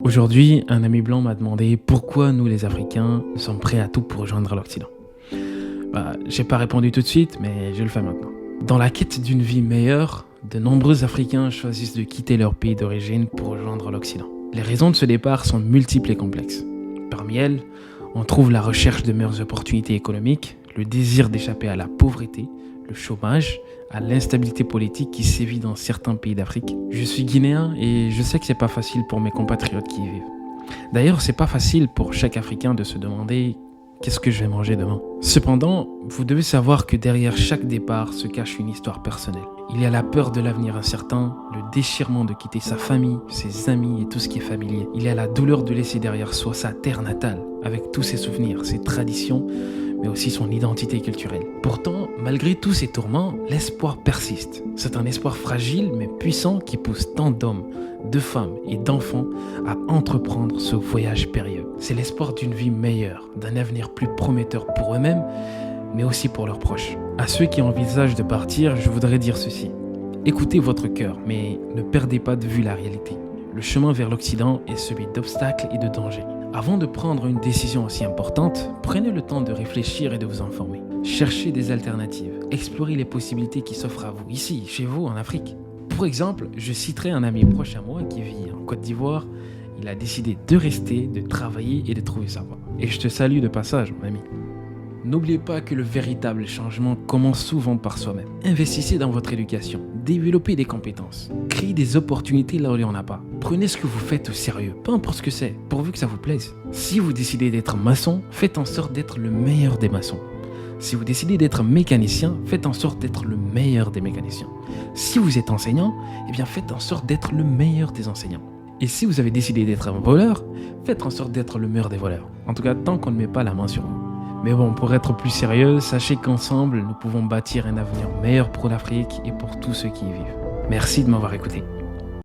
Aujourd'hui, un ami blanc m'a demandé pourquoi nous les Africains sommes prêts à tout pour rejoindre l'Occident. J'ai pas répondu tout de suite, mais je le fais maintenant. Dans la quête d'une vie meilleure, de nombreux Africains choisissent de quitter leur pays d'origine pour rejoindre l'Occident. Les raisons de ce départ sont multiples et complexes. Parmi elles, on trouve la recherche de meilleures opportunités économiques, le désir d'échapper à la pauvreté, le chômage, à l'instabilité politique qui sévit dans certains pays d'Afrique. Je suis guinéen et je sais que c'est pas facile pour mes compatriotes qui y vivent. D'ailleurs, c'est pas facile pour chaque Africain de se demander qu'est-ce que je vais manger demain. Cependant, vous devez savoir que derrière chaque départ se cache une histoire personnelle. Il y a la peur de l'avenir incertain, le déchirement de quitter sa famille, ses amis et tout ce qui est familier. Il y a la douleur de laisser derrière soi sa terre natale, avec tous ses souvenirs, ses traditions, mais aussi son identité culturelle. Pourtant, malgré tous ces tourments, l'espoir persiste. C'est un espoir fragile mais puissant qui pousse tant d'hommes, de femmes et d'enfants à entreprendre ce voyage périlleux. C'est l'espoir d'une vie meilleure, d'un avenir plus prometteur pour eux-mêmes, mais aussi pour leurs proches. À ceux qui envisagent de partir, je voudrais dire ceci. Écoutez votre cœur, mais ne perdez pas de vue la réalité. Le chemin vers l'Occident est celui d'obstacles et de dangers. Avant de prendre une décision aussi importante, prenez le temps de réfléchir et de vous informer. Cherchez des alternatives, explorez les possibilités qui s'offrent à vous, ici, chez vous, en Afrique. Pour exemple, je citerai un ami proche à moi qui vit en Côte d'Ivoire. Il a décidé de rester, de travailler et de trouver sa voie. Et je te salue de passage, mon ami. N'oubliez pas que le véritable changement commence souvent par soi-même. Investissez dans votre éducation, développez des compétences, créez des opportunités là où il n'y en a pas. Prenez ce que vous faites au sérieux, peu importe ce que c'est, pourvu que ça vous plaise. Si vous décidez d'être maçon, faites en sorte d'être le meilleur des maçons. Si vous décidez d'être mécanicien, faites en sorte d'être le meilleur des mécaniciens. Si vous êtes enseignant, faites en sorte d'être le meilleur des enseignants. Et si vous avez décidé d'être un voleur, faites en sorte d'être le meilleur des voleurs. En tout cas, tant qu'on ne met pas la main sur vous. Mais bon, pour être plus sérieux, sachez qu'ensemble, nous pouvons bâtir un avenir meilleur pour l'Afrique et pour tous ceux qui y vivent. Merci de m'avoir écouté.